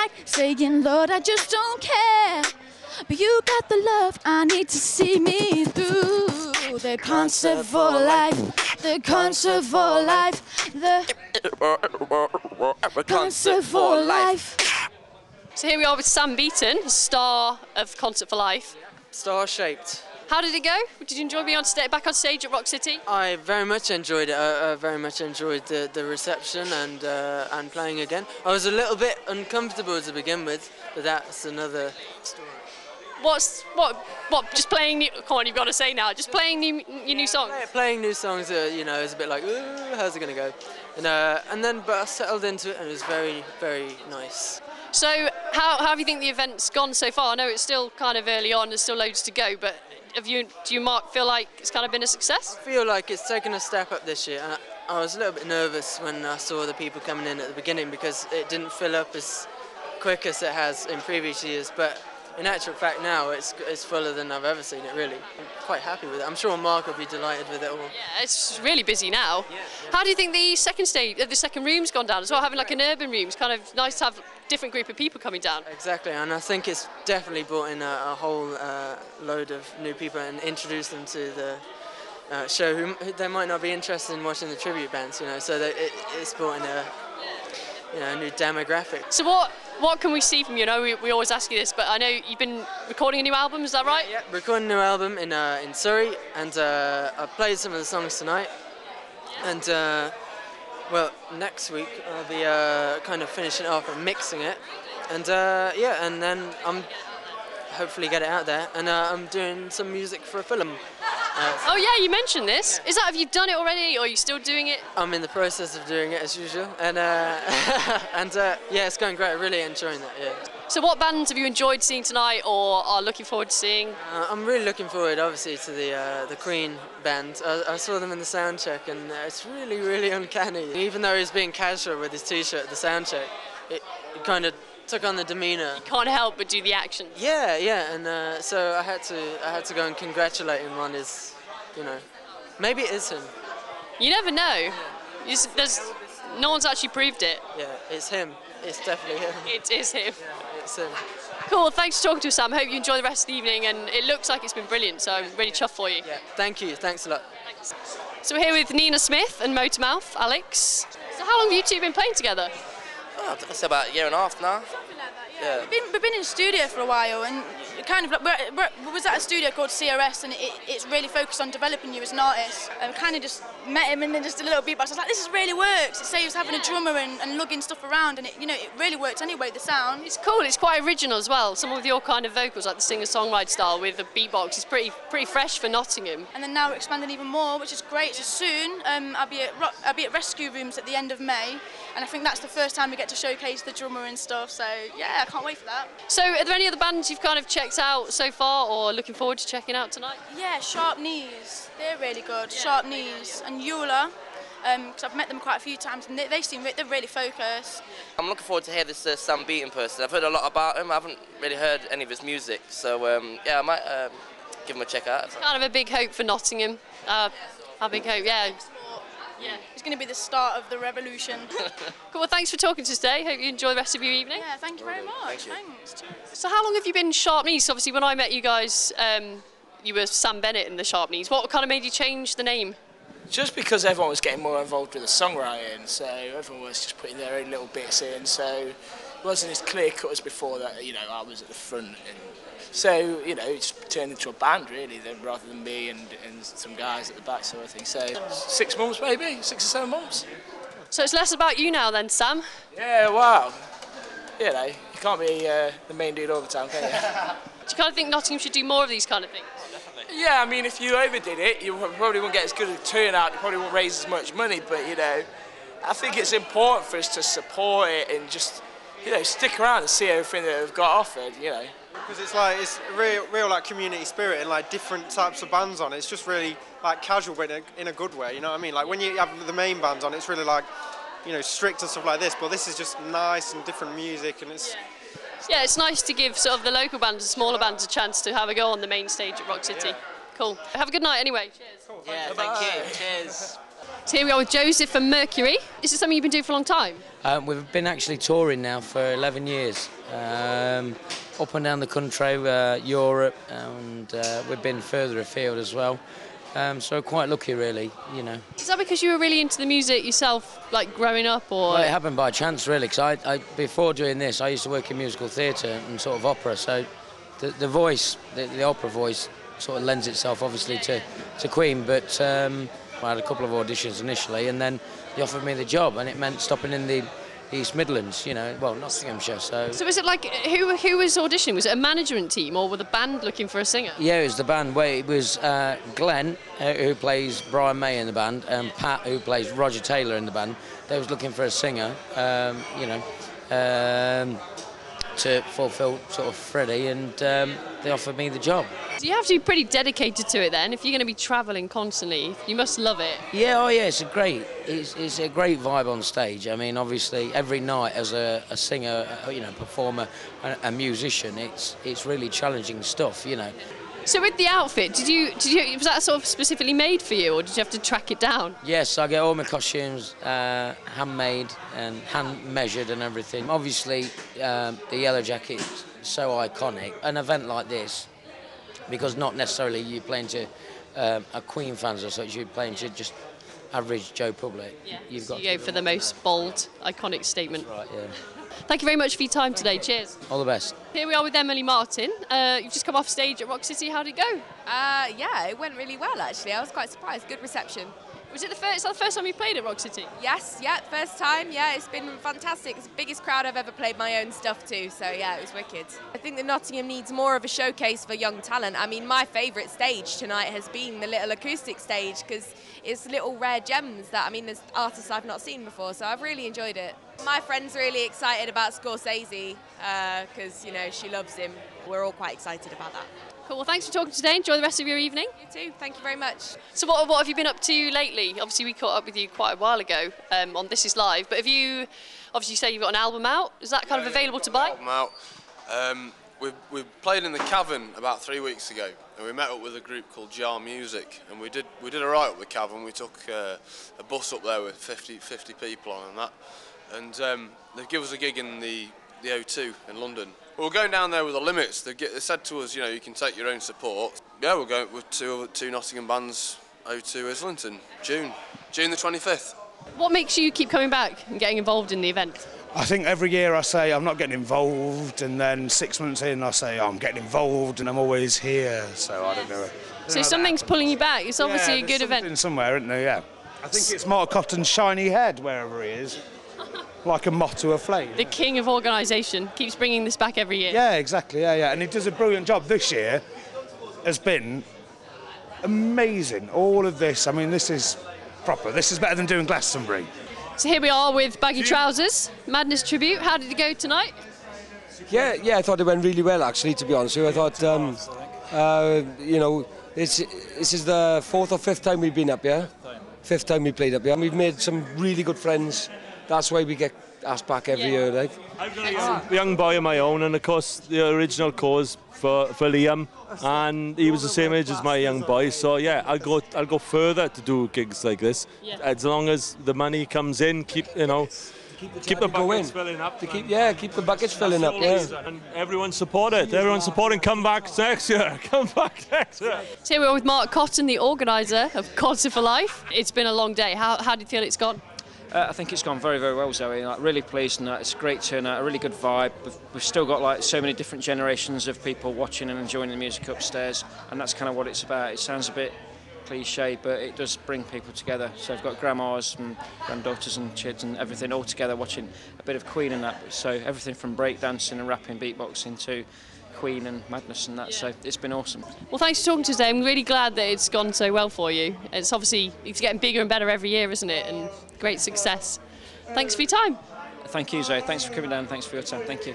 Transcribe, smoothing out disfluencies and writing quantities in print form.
like saying, Lord, I just don't care. But you got the love I need to see me through. The concert for life, the concert for life, the concert for life. So here we are with Sam Beeton, star of Concert for Life. Star-shaped. How did it go? Did you enjoy being back on stage at Rock City? I very much enjoyed it. I very much enjoyed the reception and playing again. I was a little bit uncomfortable to begin with, but that's another story. What? Just playing new... Come on, you've got to say now. Just playing your new songs? Playing new songs, you know, is a bit like, ooh, how's it going to go? But I settled into it and it was very, very nice. So how have you think the event's gone so far? I know it's still kind of early on, there's still loads to go, but do you, Mark, feel like it's kind of been a success? I feel like it's taken a step up this year. And I was a little bit nervous when I saw the people coming in at the beginning because it didn't fill up as quick as it has in previous years, but in actual fact now it's fuller than I've ever seen it, really. I'm quite happy with it. I'm sure Mark will be delighted with it all. Yeah, it's really busy now. Yeah. How do you think the second room's gone down as well? Having like an urban room, it's kind of nice to have a different group of people coming down. Exactly, and I think it's definitely brought in a whole load of new people and introduced them to the show who they might not be interested in watching the tribute bands, you know, so that it's brought in a new demographic. So what can we see from you? I know we always ask you this, but I know you've been recording a new album, is that right? Yeah, recording a new album in Surrey, and I played some of the songs tonight. And well, next week I'll be kind of finishing it off and mixing it, and and then I'm hopefully get it out there. And I'm doing some music for a film. Oh yeah, you mentioned this. Is that, have you done it already, or are you still doing it? I'm in the process of doing it as usual, and yeah, it's going great. I'm really enjoying that. Yeah. So what bands have you enjoyed seeing tonight, or are looking forward to seeing? I'm really looking forward, obviously, to the Queen band. I saw them in the sound check, and it's really, really uncanny. Even though he was being casual with his T-shirt at the sound check, it kind of took on the demeanour. You can't help but do the action. Yeah, and so I had to go and congratulate him on his, you know, maybe it is him. You never know. Yeah. No one's actually proved it. Yeah, it's him. It's definitely him. It is him. Yeah, it's him. Cool, thanks for talking to us, Sam. Hope you enjoy the rest of the evening, and it looks like it's been brilliant, so I'm really chuffed for you. Yeah, thank you. Thanks a lot. Thanks. So we're here with Nina Smith and Motormouf, Alex. So how long have you two been playing together? Oh, it's about a year and a half now. Something like that, yeah. We've been in the studio for a while, and kind of we was at a studio called CRS, and it's really focused on developing you as an artist. And we kind of just met him and then just a little beatbox. I was like, this really works. It saves having a drummer and lugging stuff around, and it really works anyway. The sound. It's cool. It's quite original as well. Some of your kind of vocals, like the singer-songwriter style with the beatbox, is pretty fresh for Nottingham. And then now we're expanding even more, which is great. So soon I'll be at Rescue Rooms at the end of May, and I think that's the first time we get to showcase the drummer and stuff. So yeah, I can't wait for that. So are there any other bands you've kind of checked out so far, or looking forward to checking out tonight? Yeah, Sharp Knees. They're really good. Yeah. Sharp Knees and Euler. Because I've met them quite a few times, and they're really focused. I'm looking forward to hear this Sam Beeton person. I've heard a lot about him. I haven't really heard any of his music, so yeah, I might give him a check out. It's kind of a big hope for Nottingham. A big hope, yeah. Yeah, it's going to be the start of the revolution. Cool, well, thanks for talking to us today. Hope you enjoy the rest of your evening. Yeah, thank you very much. Thanks. So how long have you been Sharp Knees? Obviously, when I met you guys, you were Sam Bennett in the Sharp Knees. What kind of made you change the name? Just because everyone was getting more involved with the songwriting, so everyone was just putting their own little bits in, so it wasn't as clear cut as before that, you know, I was at the front. And so, you know, it's turned into a band really, rather than me and some guys at the back sort of thing. So 6 months maybe, 6 or 7 months. So it's less about you now then, Sam? Yeah, wow. You know, you can't be the main dude all the time, can you? Do you kind of think Nottingham should do more of these kind of things? Yeah, I mean, if you overdid it, you probably won't get as good a turnout, you probably won't raise as much money, but, you know, I think it's important for us to support it and just, you know, stick around and see everything that we've got offered, you know. Because it's real like community spirit and like different types of bands on it. It's just really like casual, but in a good way, you know what I mean? Like when you have the main bands on, it's really like, you know, strict and stuff like this, but this is just nice and different music, and it's... Yeah, it's nice to give sort of the local bands and smaller bands a chance to have a go on the main stage at Rock City. Yeah. Cool. Have a good night anyway. Cheers. Cool, yeah, thank you. Cheers. So here we are with Joseph from Mercury. Is it something you've been doing for a long time? We've been actually touring now for 11 years, up and down the country, Europe, and we've been further afield as well. So quite lucky, really, you know. Is that because you were really into the music yourself, like growing up, or? Well, it happened by chance, really, because I before doing this, I used to work in musical theatre and sort of opera, so the voice, the opera voice, sort of lends itself, obviously, to Queen, but I had a couple of auditions initially, and then they offered me the job, and it meant stopping in the East Midlands, you know, well, Nottinghamshire, so... So was it like, who was auditioning? Was it a management team, or were the band looking for a singer? Yeah, it was the band. Well, it was Glenn, who plays Brian May in the band, and Pat, who plays Roger Taylor in the band. They was looking for a singer, you know, to fulfil sort of Freddie, and they offered me the job. So you have to be pretty dedicated to it then. If you're going to be travelling constantly, you must love it. Yeah, oh yeah, it's a great vibe on stage. I mean, obviously, every night as a singer, you know, performer, a musician, it's really challenging stuff, you know. So with the outfit, was that sort of specifically made for you, or did you have to track it down? Yes, I get all my costumes handmade and hand measured and everything. Obviously, the yellow jacket is so iconic. An event like this, because not necessarily you're playing to a Queen fans or such, you're playing to just average Joe public. Yeah, you go for the most bold, iconic statement. Right, yeah. Thank you very much for your time today. Cheers. All the best. Here we are with Emily Martin. You've just come off stage at Rock City. How did it go? Yeah, it went really well actually. I was quite surprised. Good reception. Was it the first time you played at Rock City? Yes, yeah, first time. Yeah, it's been fantastic. It's the biggest crowd I've ever played my own stuff to. So yeah, it was wicked. I think that Nottingham needs more of a showcase for young talent. I mean, my favourite stage tonight has been the little acoustic stage because it's little rare gems that, I mean, there's artists I've not seen before. So I've really enjoyed it. My friend's really excited about Scorsese because, you know, she loves him. We're all quite excited about that. Cool, well thanks for talking today. Enjoy the rest of your evening. You too, thank you very much. So what have you been up to lately? Obviously we caught up with you quite a while ago on This Is Live, but have you, obviously you say you've got an album out, is that kind of available to buy? Album out. We played in the Cavern about 3 weeks ago, and we met up with a group called Jar Music, and we did a right up the Cavern. We took a bus up there with 50 people on and that, and they give us a gig in the O2 in London. We're going down there with the limits. They said to us, you know, you can take your own support. Yeah, we're going with two Nottingham bands, O2 Islington, June the 25th. What makes you keep coming back and getting involved in the event? I think every year I say I'm not getting involved, and then 6 months in I say I'm getting involved, and I'm always here, so I don't know. So something's pulling you back. It's obviously a good event. Somewhere, isn't there? Yeah. I think it's Mark Cotton's shiny head, wherever he is. Like a moth to a flame. The king of organisation keeps bringing this back every year. Yeah, exactly. Yeah. And he does a brilliant job. This year has been amazing. All of this. I mean, this is proper. This is better than doing Glastonbury. So here we are with Baggy Trousers, Madness tribute. How did it go tonight? Yeah. I thought it went really well. Actually, to be honest with you, I thought, you know, this is the 4th or 5th time we've been up here. 5th time we played up here. And we've made some really good friends. That's why we get asked back every year, like. I've got a young boy of my own, and of course the original cause for Liam, and he was the same age as my young boy. So yeah, I'll go further to do gigs like this, as long as the money comes in. Keep the buckets filling up. Keep the buckets filling up. Yeah. And everyone support it. Everyone supporting. Come back next year. Come back next year. So here we are with Mark Cotton, the organiser of Concert for Life. It's been a long day. How do you feel it's gone? I think it's gone very, very well, Zoe. Like, really pleased, and it's a great turnout, a really good vibe. We've still got like so many different generations of people watching and enjoying the music upstairs, and that's kind of what it's about. It sounds a bit cliche, but it does bring people together. So I've got grandmas and granddaughters and kids and everything all together watching a bit of Queen and that. So everything from breakdancing and rapping, beatboxing to Queen and madness and that, so it's been awesome. Well, thanks for talking to us today. I'm really glad that it's gone so well for you. It's obviously getting bigger and better every year, isn't it? And great success. Thanks for your time. Thank you, Zoe. Thanks for coming down. Thanks for your time. Thank you.